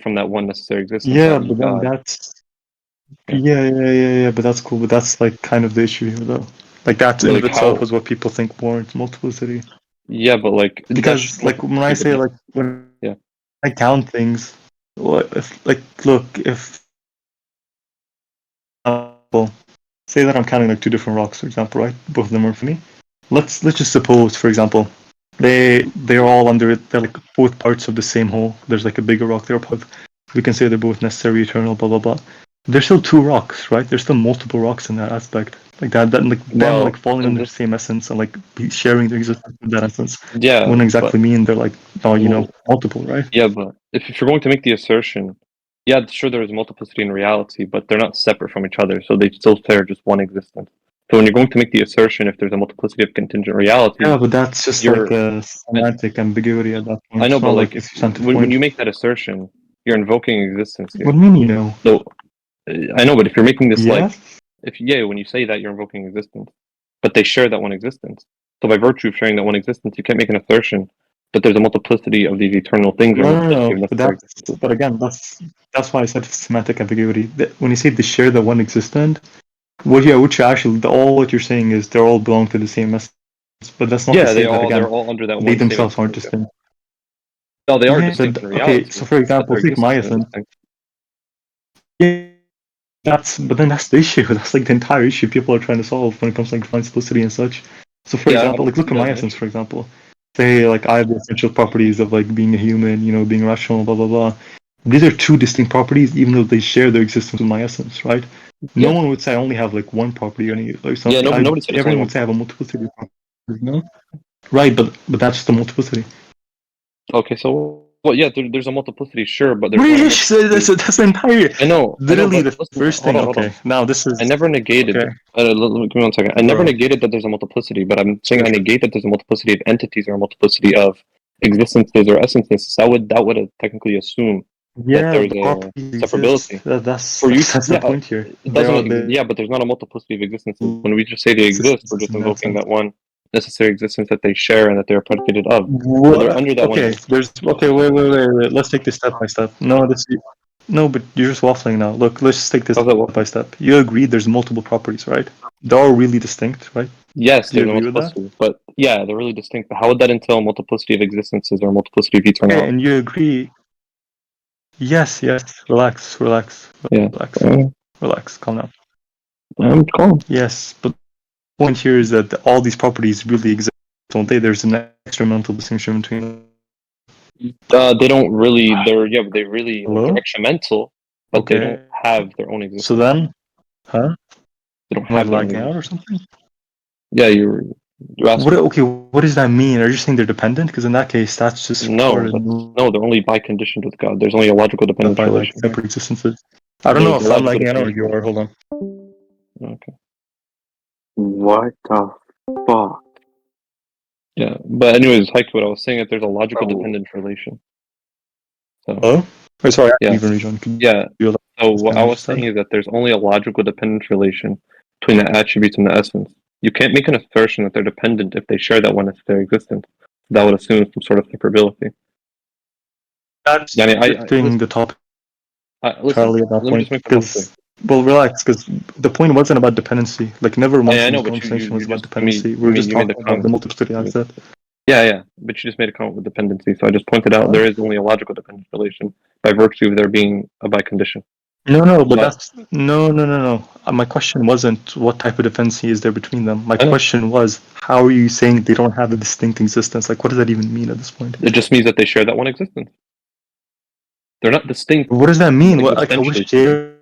from that one necessary existence. Yeah, i.e. but then God. that's Yeah. yeah, but that's cool. But that's like kind of the issue here, though. Like that in But of like itself how? is what people think warrants multiplicity. Yeah, but like that's Because just like when I multiplicity. say like when Yeah. I count things, what if like look if well, say that I'm counting like two different rocks, for example, right? Both of them are for me. Let's just suppose, for example, they're all under it. They're like both parts of the same whole. There's like a bigger rock they're part of. We can say they're both necessary, eternal, blah blah blah. There's still two rocks, right? There's still multiple rocks in that aspect. Like that like them like Well, falling in under the this, same essence and like sharing their existence in that essence yeah, wouldn't but exactly mean they're like well, multiple, right? yeah, but if you're going to make the assertion, yeah, sure, there is multiplicity in reality, but they're not separate from each other, so they still share just one existence. So when you're going to make the assertion, if there's a multiplicity of contingent realities, Yeah, but that's just like you're, a I, semantic ambiguity at that point. I know, It's but not like like a if substantive when point. you make that assertion, you're invoking existence What here. do you mean, you know? So I know, but if you're making this like, Yeah? if yeah, when you say that, you're invoking existence, but they share that one existence. So by virtue of sharing that one existence, you can't make an assertion that there's a multiplicity of these eternal things or a multiplicity of But necessary existence. but again, that's why I said semantic ambiguity. When you say they share the one existent, what you actually, all what you're saying is they're all belong to the same essence. But that's not to Yeah, say that they're again, all under that they one same themselves aren't existence. Yeah. distinct. No, they are Yeah, distinct in okay. So reality, for but example, their take my existence isn't essence. distinct. Yeah, but then that's the issue. That's like the entire issue people are trying to solve when it comes to like divine simplicity and such. So for Yeah, I example, don't like look see at that my as an essence, issue. for example. Say like I have the essential properties of like being a human, being rational, blah blah blah. These are two distinct properties, even though they share their existence with my essence, right? No Yeah, one would say I only have like one property or any or yeah. something. No, nobody said it's only Everyone one would say I have a property. multiplicity of properties, no? Right, but that's the multiplicity. Okay, so well, yeah, there's a multiplicity, sure, but there's not a British, multiplicity. that's the entire. I know, Literally, but the listen, first hold thing. on, hold Okay, on. now this I is never negated. okay. Give me one second. I never Bro, negated that there's a multiplicity, but I'm saying sure, I sure. negate that there's a multiplicity of entities or a multiplicity of existences or essences. That would technically assume that Yeah, there's the a properties exist. separability. For you, That's the yeah, point here. it doesn't. Yeah, but there's not a multiplicity of existences. When we just say they exist, we're just In that invoking sense. that one necessary existence that they share and that they are predicated of. So they're under that one Okay, existence. wait. Let's take this step by step. No, but you're just waffling now. Look, let's just take this How's that step by working? step. You agree there's multiple properties, right? They're all really distinct, right? Yes, Do you there's a agree with that? multiplicity, but yeah, they're really distinct. But how would that entail a multiplicity of existences or a multiplicity of Okay, eternality? and you agree. Yes. Yeah, Relax, uh, relax. Calm down. I'm calm. Yes, but the point here is that all these properties really exist, don't they? There's an extramental distinction between. They don't really. But they really like they're Hello? extramental, but they don't Okay. have their own So existence. then, huh? They don't Am I have their own lagging out or existence. something? Yeah, you're What? asking. Okay, what does that mean? Are you saying they're dependent? Because in that case, that's just No, part of no, they're only biconditioned with God. There's only a logical dependence by like relation here. separate existences. I don't know There's a if I'm logical lagging out or dependence you are. relation. Hold on. Okay. What the fuck? Yeah, but anyways, Hyku, what I was saying that there's a logical Oh. dependence relation. So Hello? Wait, sorry, I yeah, didn't even rejoin. Could yeah. you So what I you was just said? saying is that there's only a logical dependence relation between the attributes and the essence. You can't make an assertion that they're dependent if they share that one necessary existence. That would assume some sort of separability. That's Yeah, I shifting listen. the topic Listen. entirely at that Let me point. just make the point clear. Because, well, relax. Because the point wasn't about dependency. Like, never once I in know, this but conversation was you about just you made dependency. We you were made just you made the talking about the comment. multiplicity aspect. Yeah, but you just made a comment with dependency. So I just pointed out Huh? there is only a logical dependence relation by virtue of there being a bicondition. No, but But that's no. My question wasn't what type of dependency is there between them. My I know question was, how are you saying they don't have a distinct existence? Like, what does that even mean at this point? it just means that they share that one existence. They're not distinct, What does that mean? like What, like, how would existentially speaking. share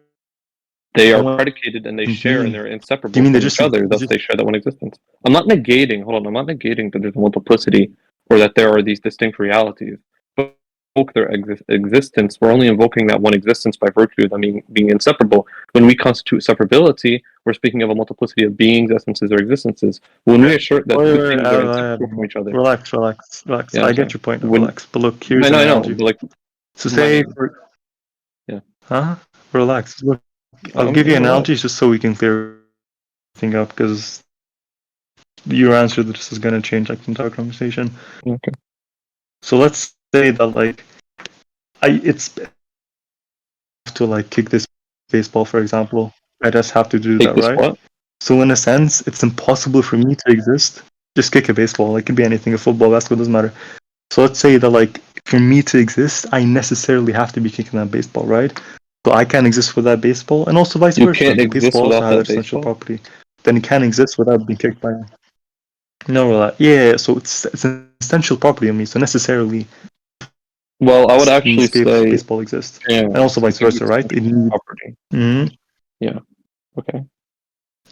They are one predicated and they share and mean? they're Do you inseparable mean they from each just other, thus they share that one existence. I'm not negating, hold on, I'm not negating that there's a multiplicity or that there are these distinct realities. But invoke their existence, we're only invoking that one existence by virtue of them being inseparable. When we constitute separability, we're speaking of a multiplicity of beings, essences, or existences. When we assert that two wait, things are inseparable from each other, relax. yeah, I'm I get sorry. your point. Now, When relax. But look, here's an I know, analogy. but like So my say, for, yeah, huh? Relax. Look, I'll give you I'm relaxed. analogies just so we can clear everything up because your answer to this is going to change like the entire conversation. Okay. So let's say that like it's to like kick this baseball, for example. I just have to do Take that, this right? what? So in a sense, it's impossible for me to exist. Just kick a baseball. It could be anything, a football, basketball, doesn't matter. So let's say that like for me to exist, I necessarily have to be kicking that baseball, right? So I can't exist without baseball, and also vice You versa. can't The exist baseball also without has that essential baseball. property. Then it can't exist without being kicked by. No, yeah. So it's an essential property of me. So necessarily, Well, I would actually say, baseball exists, yeah, and also I vice think versa, it's right? It essential property. Yeah. Okay.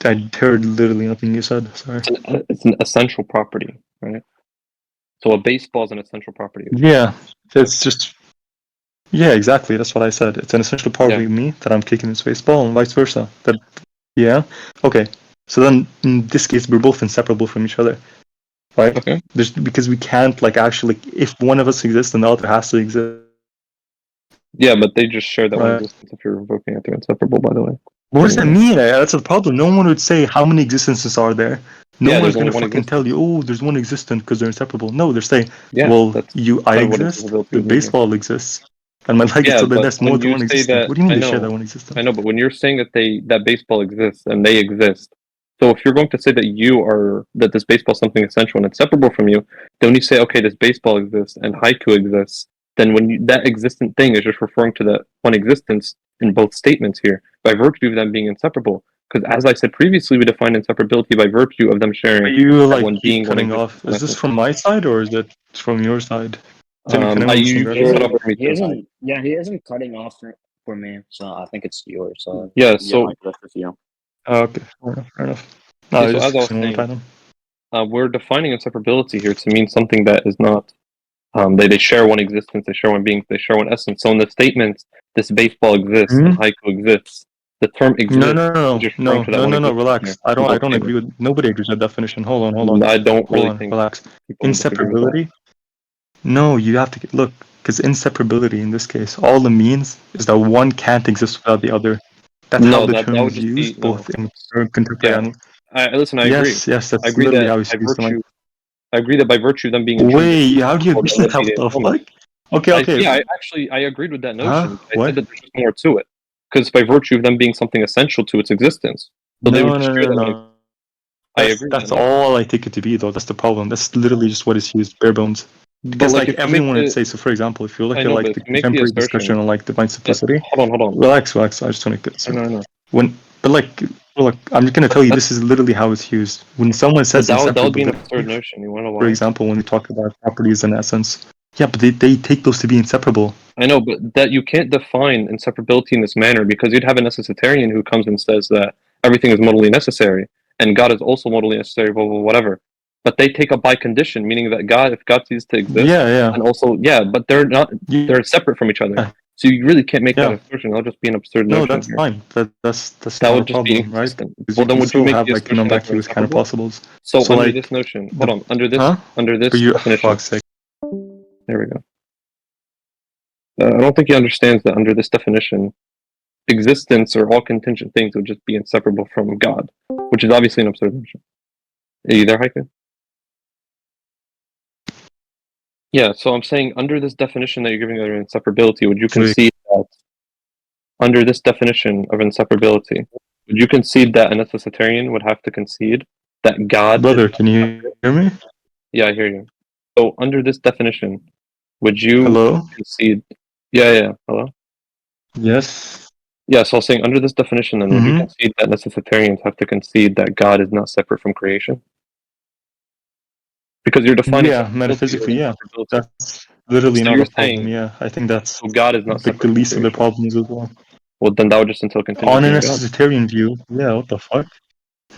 I heard literally nothing you said. Sorry. It's an essential property, right? So a baseball is an essential property. Yeah, it's just yeah, exactly. That's what I said. It's an essential property Yeah. of me that I'm kicking this baseball, and vice versa. That yeah, okay. So then in this case, we're both inseparable from each other, right? Okay. There's because we can't like actually if one of us exists, then the other has to exist, Yeah, but they just share that one right? existence if you're invoking it. They're inseparable, by the way. What does that Anyway. mean? That's the problem. No one would say how many existences are there. No Yeah, one's there's only gonna one fucking tell existence. you, oh, there's one existent because they're inseparable. No, they're saying, Yeah, well, that's I kind of what exist, inseparability the would mean here. baseball exists, and my leg is Yeah, so then but there's more when than you one say existent. that, What do you mean I they share that know, one existent? I know, but when you're saying that that baseball exists and they exist, so if you're going to say that this baseball is something essential and inseparable from you, then when you say, okay, this baseball exists and Haiku exists, then that existent thing is just referring to that one existence in both statements here by virtue of them being inseparable. Because as I said previously, we defined inseparability by virtue of them Are sharing you that like one keep being one cutting existence. off? Is this from my side or is it from your side? Can I anyone listen you cut better? off for me He too. isn't. Yeah, he isn't cutting off for me. So I think it's yours. So Yeah, Yeah, so Mike, that's just you. Okay, fair enough. No, yeah, I so just as I was one more saying, time. we're defining inseparability here to mean something that is not. They share one existence, they share one being, they share one essence. So in the statements, this baseball exists and Haiku exists. The term exists is just referring to that one existence here Relax. I in both don't agree statements. with. Nobody agrees with that definition. Hold on. I don't really think Relax. people would disagree with that. Inseparability. No, you have to look because inseparability in this case, all it means is that one can't exist without the other. That's how No, the that term would is just be used, no. both in contemporary Yeah, and listen. I agree. yes, I that's agree literally that how it's by used. I'm like, virtue. I agree that by virtue of them being intrinsically wait, how do you inseparable, agree that with would that? be What the the atonement. fuck? Okay. Yeah, I agreed with that Huh? notion. I What? said that there's just more to it because by virtue of them being something essential to its existence, so they would just share that one. No. I agree with That's that notion. all I take it to be, though. That's the problem. That's literally just what is used, bare bones. But Because like, like if you make everyone would say, so for example, if you look I at know, but like if the you make the contemporary assertion, discussion on like divine simplicity, hold on. relax. I just want to get I so know. but like, look, I'm just gonna tell you, this is literally how it's used. When someone But says that would be an absurd inseparability, notion. You wanna know for why? example, when we talk about properties and essence, yeah, but they take those to be inseparable. I know, but that you can't define inseparability in this manner because you'd have a necessitarian who comes and says that everything is modally necessary and God is also modally necessary, whatever. But they take a by condition, meaning that if God ceases to exist, Yeah. and also, but they're not, they're separate from each other. Yeah. So you really can't make that Yeah. assertion. That'll just be an absurd No, notion that's here. fine. That's That not a would just be problem, right? inconsistent. Because Well, you then can would you still make have the like assertion that they're non-vacuous kind of inseparable? possibles. So under this like notion, the, hold on, under for you, definition, fuck's sake. there we go. I don't think he understands that under this definition, existence or all contingent things would just be inseparable from God, which is obviously an absurd notion. Are you there, Hyku? Yeah, so I'm saying under this definition that you're giving of inseparability, would you concede that under this definition of inseparability, would you concede that a necessitarian would have to concede that God Brother, can you hear me? Yeah, I hear you. So under this definition, would you Hello? concede Yeah, hello? Yes. Yeah, so I was saying under this definition then, would you Mm-hmm. concede that necessitarians have to concede that God is not separate from creation? Because you're defining Yeah, separability metaphysically, as yeah. inseparability. That's literally So not you're a problem, saying yeah. I think that's so God is not like the separate from least of the creation. problems as well. Well, then that would just entail On contingency a in God. necessitarian view, yeah, what the fuck?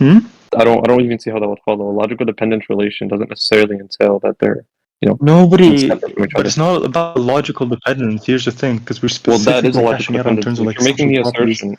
I don't even see how that would follow. A logical dependence relation doesn't necessarily entail that they're Nobody, separate from each but other. it's not about logical dependence. Here's the thing, because we're Well, that is a specifically logical cashing out in terms dependency. of If like you're making social the properties. assertion,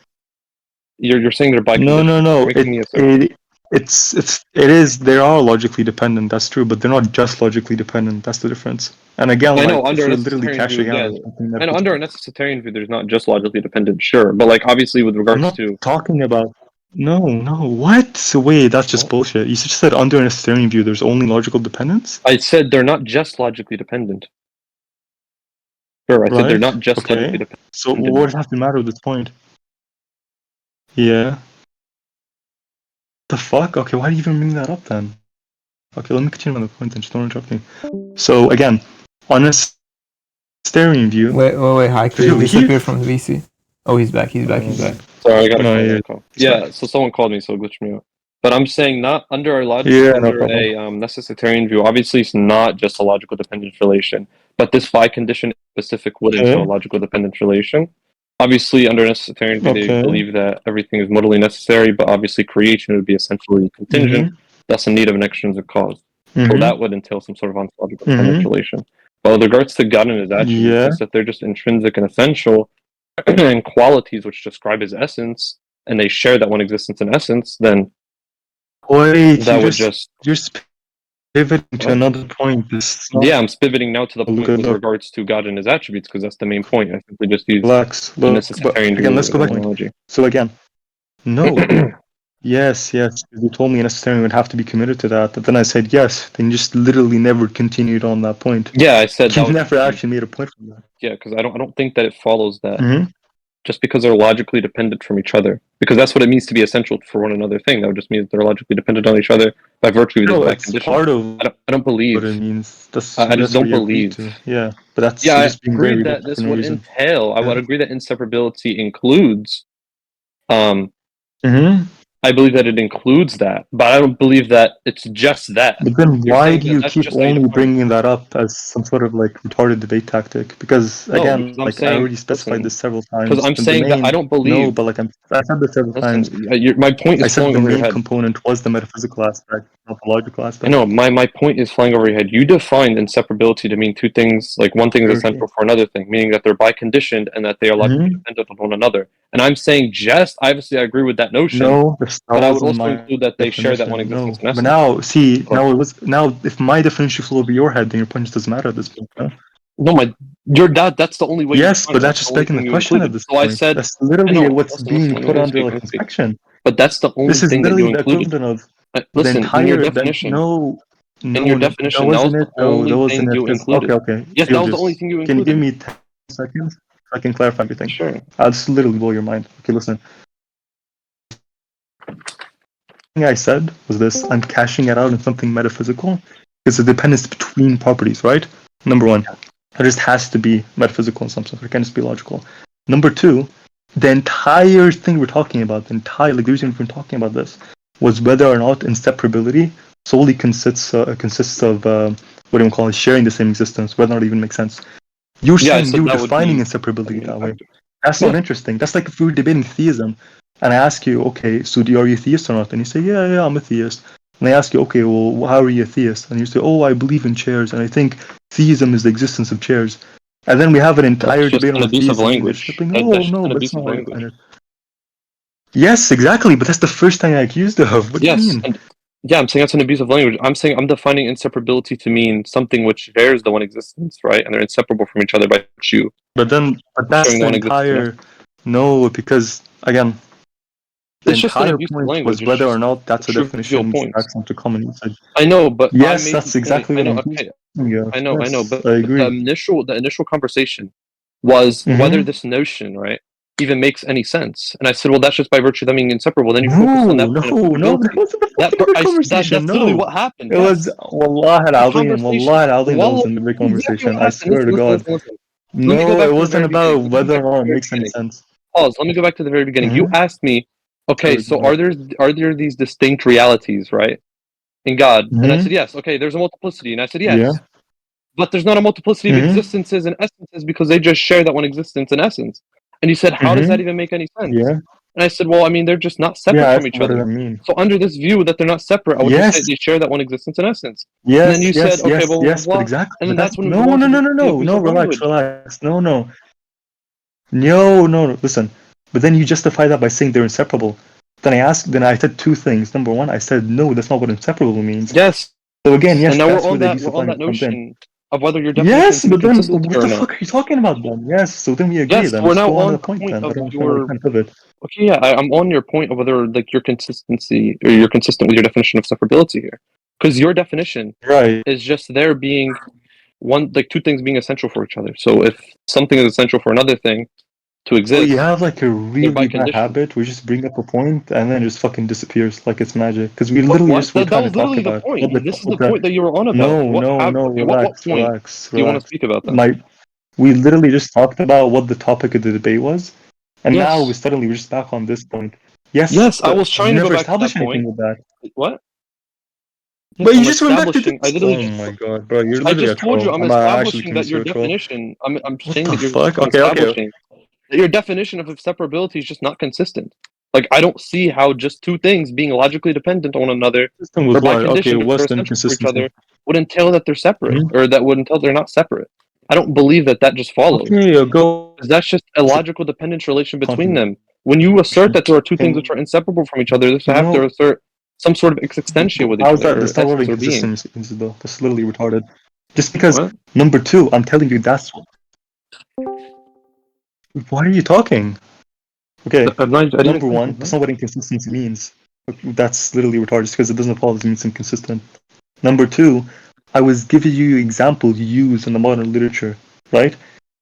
you're saying they're by condition. No. You're making the assertion. It is. They are logically dependent. That's true, but they're not just logically dependent. That's the difference. And again, I know like under if a we're literally necessitarian view, cashing out yeah. on something I know that under a necessitarian view, there's not just logically dependent, sure, but like obviously with I'm regards not to talking about. No. What? So wait, that's just what? bullshit. You just said under a necessitarian view, there's only logical dependence. I said they're not just logically dependent. Sure, I said they're Right, not just okay. logically dependent. So what does have to matter at this point? Yeah. The fuck? Okay, why do you even bring that up then? Okay, let me continue on the point then, just don't interrupt me. So again, on a Starian view. Wait, Hyku Yo, disappeared from the VC. Oh, he's back. He's back. Sorry, I got a No, call. yeah, Call. Yeah, so someone called me, so it glitched me out. But I'm saying not under a logic, Yeah, no under problem. a necessitarian view. Obviously, it's not just a logical dependence relation, but this phi condition specific would entail a Okay. logical dependence relation. Obviously, under necessitarian view, they Okay. believe that everything is modally necessary, but obviously creation would be essentially contingent, thus in need of an extrinsic cause. So that would entail some sort of ontological dependence relation. But with regards to God and his attributes, Yeah. since that they're just intrinsic and essential, and qualities which describe his essence, and they share that one existence and essence, then Wait, that would just you're pivoting to What? another point. Yeah, I'm pivoting now to the point Look, with regards to God and his attributes, because that's the main point. I simply just use relax. the Look, but necessitarian again, let's go back. analogy. So again, no. Yes. You told me a necessarian would have to be committed to that, but then I said yes. Then you just literally never continued on that point. Yeah, I said that You would never be- actually made a point from that. Yeah, because I don't think that it follows that Mm-hmm. just because they're logically dependent from each other, because that's what it means to be essential for one another thing. That would just mean that they're logically dependent on each other by virtue of No, this by it's condition. part of I don't believe. what it means. That's I just that's what don't you agree believe. to. Yeah, but that's Yeah, I just being agree very that for this no would reason. entail. I would Yeah. agree that inseparability includes. Mm-hmm. I believe that it includes that, but I don't believe that it's just that. But then You're why saying do that you that's keep just how you only define it. bringing that up as some sort of like retarded debate tactic? Because No, again, because I'm like I saying, already specified listen, this several because times. I'm the saying that I main don't no, believe. but like I said this several times. Listen, my point I is said flowing the over your main head. component was the metaphysical aspect, not the logical I aspect. know my point is flying over your head. You defined inseparability to mean two things, like one thing is Okay. essential for another thing, meaning that they're biconditioned and that they are logically dependent on one another. And I'm saying obviously I agree with that notion, No, that but I would wasn't also my include that they share that one definition. existence No, and but essence. now if my definition flew over your head, then your point just doesn't matter at this point. No? No, that's the only way you Yes, define but it. that's That's just the only begging the thing you question at included. this So I point. said, That's I literally know, what's being let put me under speak, like let me speak. inspection. But that's the only This is thing that literally you the included. equivalent of the Listen, in your entire. definition, No, in your that definition, that was wasn't the it though. That only wasn't thing it. you 'Cause- included. okay. Yes, You'll that was the only just thing you can you give included. me 10 seconds so I can clarify everything? Sure. I'll just literally blow your mind. Okay, listen. The thing I said was this: I'm cashing it out in something metaphysical. It's a dependence between properties, right? Number one, it just has to be metaphysical in some sense. It can't just be logical. Number two, the entire thing we're talking about, the reason we're talking about this, was whether or not inseparability solely consists of what do you call it, sharing the same existence, whether or not it even makes sense. You're saying you're defining inseparability that way. That's not interesting. That's like if we were debating theism, and I ask you, okay, so are you a theist or not? And you say, yeah, I'm a theist. And I ask you, okay, well, how are you a theist? And you say, oh, I believe in chairs, and I think theism is the existence of chairs. And then we have an entire That's just debate an on abuse of theism, and you're language. shipping, That's oh, just no, an but abuse it's not of how I language. define it. Yes, exactly, but that's the first thing I accused of. What do you mean? And yeah, I'm saying that's an abuse of language. I'm saying I'm defining inseparability to mean something which bears the one existence, right? And they're inseparable from each other by virtue. But that's Sharing the one existence. entire. No, because again, the It's just an entire abuse of point language. was whether or not that's a trivial definition points. stacks onto common usage. I know, but I Yes, made that's the point. exactly I what know. I'm Okay, accusing you of. I know, Yes, but I agree. the initial conversation was whether this notion, right, even makes any sense. And I said, well, that's just by virtue of them being inseparable. Then you focus on that point of No, that inseparability. wasn't the fucking debate conversation. That's literally No, what happened. it Yes. was Wallah The al-Azim, conversation. Wallah al-Azim, that was Wallah, in the debate exactly conversation. what I happened. swear to God. Listen. Let me go No, back it to the wasn't very about beginning. whether or not it Very makes any beginning. sense. Pause. Let me go back to the very beginning. You asked me, okay, Sure, so go are there these distinct realities, right, in God? And I said yes. Okay, there's a multiplicity, and I said yes. Yeah. But there's not a multiplicity of existences and essences because they just share that one existence and essence. And you said, how does that even make any sense? Yeah. And I said, well, I mean, they're just not separate from each What does other. that mean? So under this view that they're not separate, I would just say they share that one existence and essence. And then you said, okay, well, yes, blah, but blah. exactly. And then But that's when we no, go on to the abuse of relax. language. No, listen. But then you justify that by saying they're inseparable. Then I said two things. Number one, I said no, that's not what inseparable means. Yes. So again, yes, And now that's we're where on the that abuse of language comes in. notion of whether your definition Yes, is but then consistent what or the not. fuck are you talking about then? Yes, so then we agree Yes, then. we're Let's now go on to on the the point point then. I of don't your. understand the pivot. Okay, yeah, I'm on your point of whether like your consistency or you're consistent with your definition of separability here, because your definition Right. is just there being two things being essential for each other. So if something is essential for another thing to So exist, you have like a really Thereby bad conditioned. habit where you just bring up a point and then it just fucking disappears like it's magic. Because we literally what? just were That trying was to talk literally the about point. what This is what the point that you were on about. No, Okay, what relax, point relax, do you want to relax. speak about then? We literally just talked about what the topic of the debate was, and now Yes. we're just back on this point. Yes, Yes, I but was you trying to go never back to that established anything point. with that. What? Yes, But you I'm just went back to establishing. this. Oh my god, bro, you're I literally a just told you troll. I'm I'm actually establishing that convinced your you're a troll. definition. I'm What saying the that you're fuck? fucking Okay. establishing that your definition of separability is just not consistent. Like I don't see how just two things being logically dependent on one another System or was by what? Okay, condition they're what's the essential for each inconsistency? other would entail that they're separate, Mhm. or that would entail they're not separate. I don't believe that just follows. Okay, go. Because that's just a logical dependence relation between Continue. them. When you assert that there are two things which Can are inseparable from each other, this you have to know assert some sort of existentia with each how's other, that? or That's not what essence or being. inconsistency is, though. That's literally retarded. Just because What? number two, I'm telling you, that's. Why are you talking? Okay, I didn't number say one, anything, that's what? not what inconsistency means. That's literally retarded just because it doesn't follow. It means inconsistent. Number two, I was giving you examples used in the modern literature, right?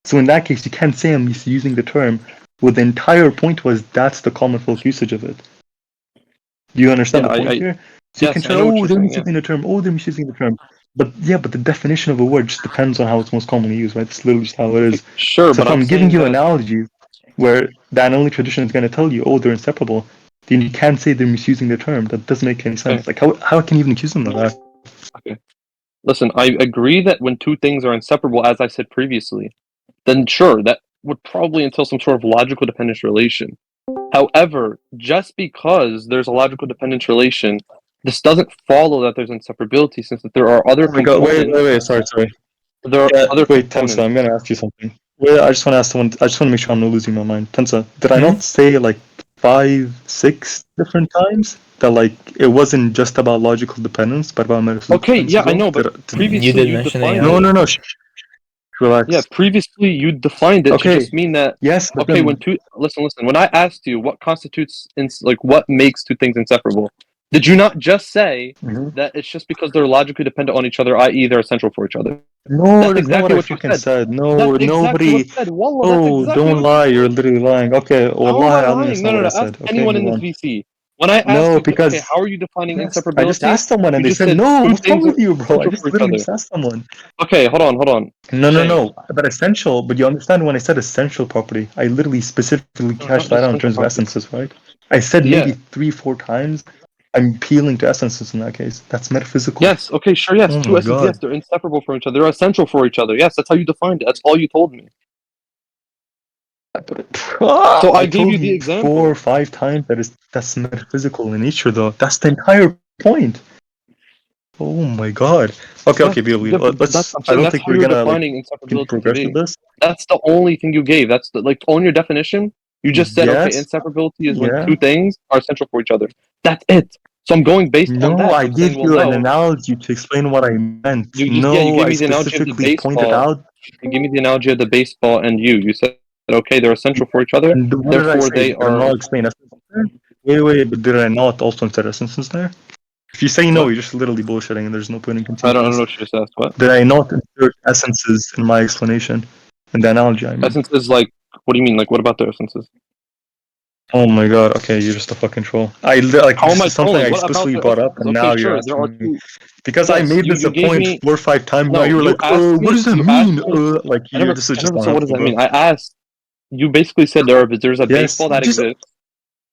So in that case, you can't say I'm misusing the term. Well, the entire point was that's the common folk usage of it. Do you understand Yeah, the point I here? So you can yes, I try, know what oh, you're they're saying. Yeah. misusing the term, oh, they're misusing the term. But yeah, but the definition of a word just depends on how it's most commonly used, right? It's literally just how it is. Sure, So but if I'm I'm giving saying you that analogies where the analytic tradition is going to tell you, oh, they're inseparable, then you can't say they're misusing the term. That doesn't make any sense. Like, how can you even accuse them of that? okay. Listen, I agree that when two things are inseparable, as I said previously, then sure, that would probably entail some sort of logical dependence relation. However, just because there's a logical dependence relation, this doesn't follow that there's inseparability, since that there are other Oh my god, components. sorry. There are Yeah, other wait, Tensa, I'm components. gonna ask you something. Wait, I just want to ask someone. I just want to make sure I'm not losing my mind. Tensa, did I Hmm? not say like 5, 6 different times that like it wasn't just about logical dependence, but about metaphysical Okay, dependence yeah, as I well? know, but You previously did you mention defined AI. it. No, Yeah, relax. previously you defined it to Okay, just mean that yes, but okay, then when two listen, when I asked you what constitutes like what makes two things inseparable, did you not just say Mhm. that it's just because they're logically dependent on each other, i.e., they're essential for each other? No, That's that's not what exactly I what you fucking said. said. No, That's exactly what nobody. you said. Wallah, that's Oh, exactly don't what you lie. You're said. literally lying. Okay, How am I wallahi, alim, that's lying? not No, what I Ask said. Okay, anyone in move this on. VC. When I asked No, you, okay, because how are you defining I just inseparability? asked someone and You they just said said no. two What's wrong things with are you, bro? I essential just for each literally other. just asked someone. Okay, hold on. Shane. No. But essential. But you understand when I said essential property, I literally specifically No, not cashed that just out in essential terms of property. essences, right? I said maybe Yeah. 3, 4 times. I'm appealing to essences in that case. That's metaphysical. Yes. Okay. Sure. Yes. Oh Two my essences. Yes, god. they're inseparable from each other. They're essential for each other. Yes, that's how you defined it. That's all you told me. So I I gave told you the you 4 or example. 5 times that's metaphysical in nature, though. That's the entire point. Oh my god. Okay, Yes. Billy. Yeah, but that's Let's. I'm I saying don't that's think how we're you're gonna like defining inseparability to progress with be. this. That's the only thing you gave. That's the, like on your definition. You just said, okay, Yes. inseparability is when Yeah. two things are essential for each other. That's it. So I'm going based on No, that. I I'm saying, gave well, you an no. analogy to explain what I meant. You No, gave I me the analogy of the specifically pointed baseball. out. You gave me the analogy of the baseball and you. You said, okay, they're essential for each other. And what did I Therefore, say? they Did I are not explain essences there? Wait, but did I not also insert essences there? If you say no, what? you're just literally bullshitting and there's no point in I continuing don't this. know what you just asked. What? Did I not insert essences in my explanation? In the analogy, I mean. Essences, like, what do you mean? Like, what about the essences? Oh my god, okay, you're just a fucking troll. How am This I is something trolling? I What about explicitly the brought up essences? and Okay, now you're sure. There are asking me. two. Because I Yes, made this a you gave point me 4 or 5 times, now no. you're You like, asked what me. does that You asked mean? me. This is I just never not said what does helpful, that bro. mean. I asked. You basically said there's a Yes, baseball that just exists.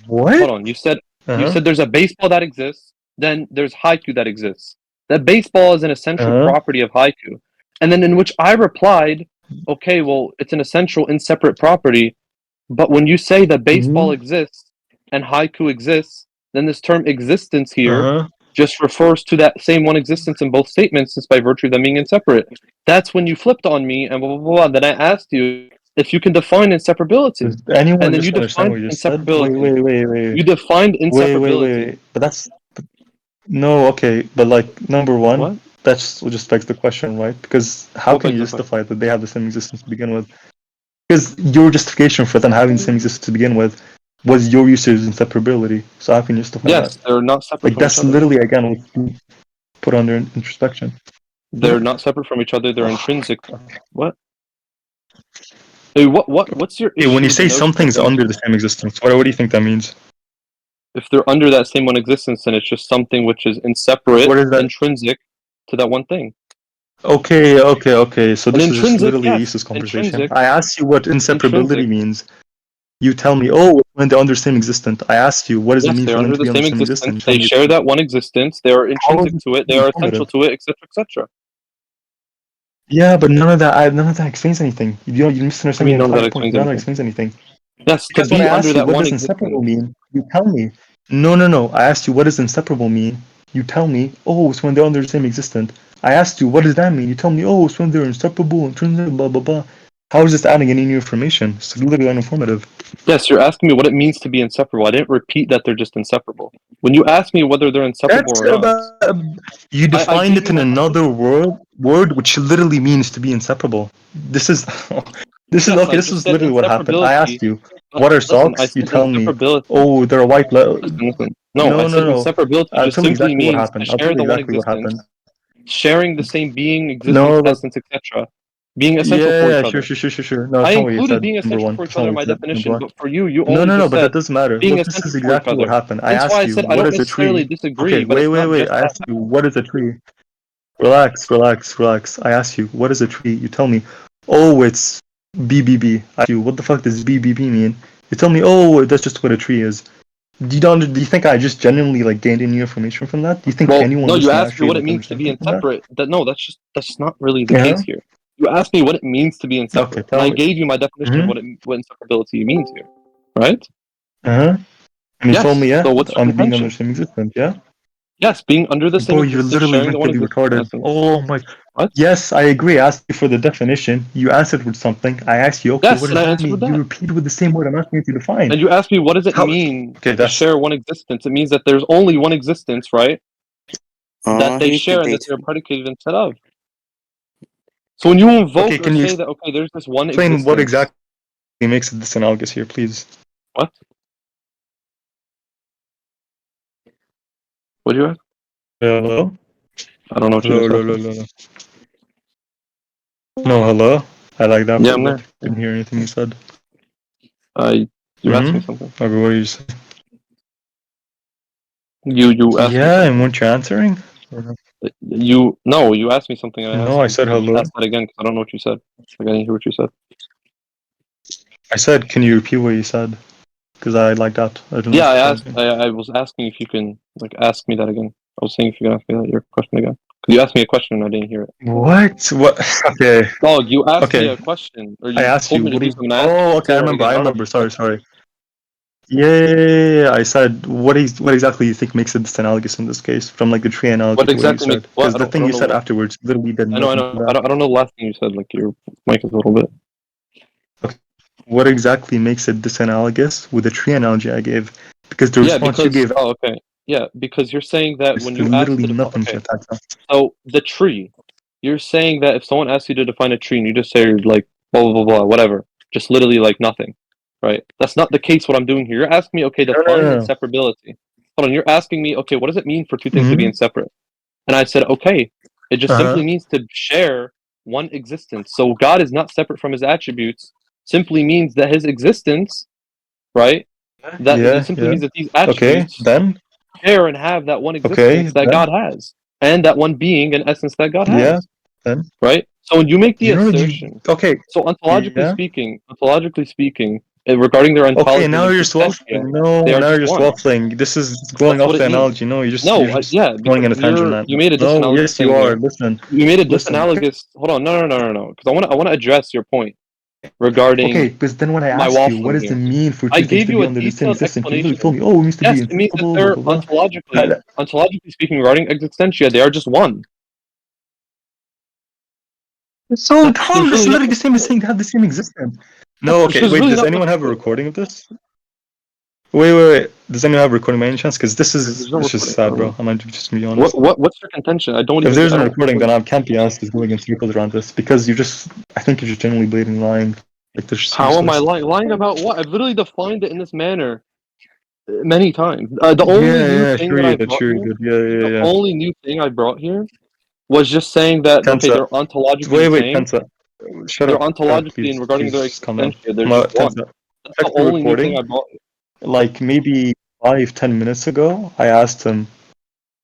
what? Hold on. You Uh-huh. said there's a baseball that exists. Then there's Hyku that exists. That baseball is an essential Uh-huh. property of Hyku. And then in which I replied, okay, well, it's an essential inseparate property. But when you say that baseball Mhm. exists and Haiku exists, then this term existence here Uh-huh. just refers to that same one existence in both statements, since by virtue of them being inseparate. That's when you flipped on me and blah, blah, blah. Then I asked you if you can define inseparability. Does anyone And then you just understand defined what you just said? inseparability. Wait. You defined inseparability. Wait. No, okay, but like number one, What? that's what just begs the question, right? Because how What can begs you the question? justify that they have the same existence to begin with? Because your justification for them having the same existence to begin with was your usage of inseparability. So how can you justify that? Yes, they're not separate Like from each that's other. literally again what you put under introspection. They're not separate from each other. They're intrinsic. What? Hey, what's your issue Hey, when you with the say notion something's of under the same existence, what do you think that means? if they're under that same one existence, then it's just something which is inseparate, What is that? intrinsic to that one thing. Okay. So An this is just intrinsic, literally a yes, useless conversation. intrinsic, I asked you what inseparability intrinsic. means. You tell me, oh, when they're under the same existence. I asked you, what does it Yes, mean they're for them under to the be under same the same existence. existence? You tell They me, share that one existence. They are how is intrinsic to it. They are essential informative? to it, etc., etc. Yeah, but none of that explains anything. You misunderstand the None of that entire point. explains None of that anything. explains anything. Yes, to Because when be I under asked you that what one does inseparable existence. mean, you tell me. No. I asked you what does inseparable mean. You tell me, oh, it's when they're under the same existence. I asked you, what does that mean? You tell me, oh, it's when they're inseparable, intrinsic, blah blah blah. How is this adding any new information? It's literally uninformative. Yes, you're asking me what it means to be inseparable. I didn't repeat that they're just inseparable. When you ask me whether they're inseparable That's or not, you I defined gave it you in my another word which literally means to be inseparable. This is this is yes, okay. I This just is said literally what happened. I asked inseparability. you, But what are listen, I socks? You said tell me, inseparability. oh, they're a white. Listen. No, I said No. inseparability I'll just tell you simply exactly what means to happened. I'll tell share you the one exactly what existence, happened. sharing the same being, existence, No, look. essence, etc. Being essential for Yeah, each other. sure. No, I that's not what you included said. being Number essential one. for each That's not other in what my you said. Number definition, one. but for you, you only No, just but that said doesn't matter. being Look, this essential is for each exactly what other. happened. I Hence why asked I you, said I what don't is a necessarily tree? disagree, Okay, but it's not wait. just I that. asked you, what is a tree? Relax. I asked you, what is a tree? You tell me, oh, it's BBB. I ask you, what the fuck does BBB mean? You tell me, oh, that's just what a tree is. Do you think I just genuinely like gained any information from that? Do you think Well, anyone no, you listening asked me actually what it like means to understood be anything from that? inseparate. That's not really the Yeah. case here. You asked me what it means to be Okay, inseparate, and tell I me. gave you my definition of what inseparability means here, right? And you told me, Yes. yeah, So what's your on being under the contention? same existence, yeah. Yes, being under the same Bro, you're existence, literally sharing the one mentally existence in retarded. essence. Oh my. What? Yes, I agree. I asked you for the definition. You answered with something. I asked you, okay, what Yes, and does I that answered mean? with You that. repeated with the same word I'm asking you to define. And you asked me what does it How? mean Okay, to that's share one existence? It means that there's only one existence, right? That they He's share and that they're debating. predicated instead of. So when you okay. invoke or Can you say that okay, there's this one explain what existence. exactly makes it disanalogous here, please? What? What do you ask? Hello. I don't know what you just asked. Hello. No, hello. I like that Yeah, for a I'm bit. there. Didn't hear anything you said. You asked me something. Okay, what are you saying? You asked me Yeah, and something. weren't you answering? You asked me something and I No, asked I you said to hello. ask that again because I don't know what you said. Like I didn't hear what you said. I said, can you repeat what you said? Because I like that. I didn't Yeah, I understand. asked. I was asking if you can like ask me that again. I was saying if you can ask me that your question again. Because you asked me a question and I didn't hear it. What? Okay. Dog, you asked me Okay. a question or I you asked told you, me to what do do you... something. And I asked you Oh, to okay, say that again. I I don't know remember. what you said. Sorry. Yeah. I said, what exactly do you think makes it disanalogous in this case? From like the tree analogy What to what you exactly makes said? what? Because the I thing don't you know said what. afterwards literally did I know. nothing to that. I don't know the last thing you said. Like your mic is a little bit. What exactly makes it disanalogous with the tree analogy I gave? Because the Yeah, response you because gave okay. Yeah, because you're saying that is when you ask literally to define. nothing to Okay, attack that. so the tree. You're saying that if someone asks you to define a tree and you just say like blah whatever, just literally like nothing, right? That's not the case. What I'm doing here, you're asking me, okay, define No. inseparability. Hold on, you're asking me, okay, what does it mean for two things to be Mm-hmm. inseparate? And I said, okay, it just simply Uh-huh. means to share one existence. So God is not separate from His attributes. Simply means that His existence, right? That it simply Yeah. means that these Okay, attributes then? share and have that one Okay, existence that then? God has, and that one being and essence that God Yeah, has. then? Right? So when you make the You know, assertion, okay, so yeah. ontologically speaking, regarding their Okay, ontology and now you're existentia, swapping. No, they are now just you're one. swapping. This is going That's off what the it means. analogy. No, No, you're just yeah, going because in a tangent, man. you made a No, disanalogous yes, you thing are. there. Listen, You made a listen. disanalogous. Hold on, no, because I want to address your point Okay, regarding because then when I my asked you, what waffling does it here. mean for I two things gave to you be a under the same detailed existence? You literally told explanation. me, oh, it means to be Yes, it means that inseparable, blah, they're blah, blah. ontologically speaking, regarding existentia, they are just one. So, There's Tom, this is really literally nothing. the same as saying they have the same existence. No, okay, There's wait, really does not anyone much have a to it. recording of this? Wait. Does anyone have a recording by any chance? Because There's no it's just recording. sad, bro. I'm just gonna be honest. What's your contention? I don't If even there's get. I a don't. recording, then I can't be asked is going in circles around this because I think you're just genuinely blatantly lying. Like, this is How am I useless. lying? Lying about what? I've literally defined it in this manner many times. The only new Yeah, thing sure that you I did, brought sure you here, did. the Yeah. only new thing I brought here was just saying that okay, Tensa. they're ontologically Wait, the same. Tensa. Shut They're up, ontologically please. and regarding their Please just calm down. existential, there's just one. Tensa, That's check the the only new thing recording. I brought. Like maybe 5-10 minutes ago, I asked him,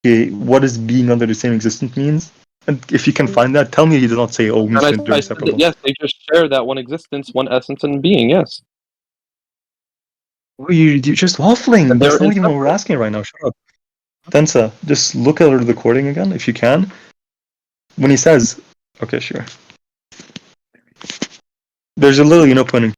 okay, what does being under the same existence means? And if you can find that, tell me he did not say, oh, it means And they're I very said separate that ones. yes, they just share that one existence, one essence, and being. Yes, Oh, you're just waffling. and That's they're not even what we're inseparable. asking right now. Shut up. Tensa, just look at the recording again if you can. When he says, okay, sure. There's a little, point in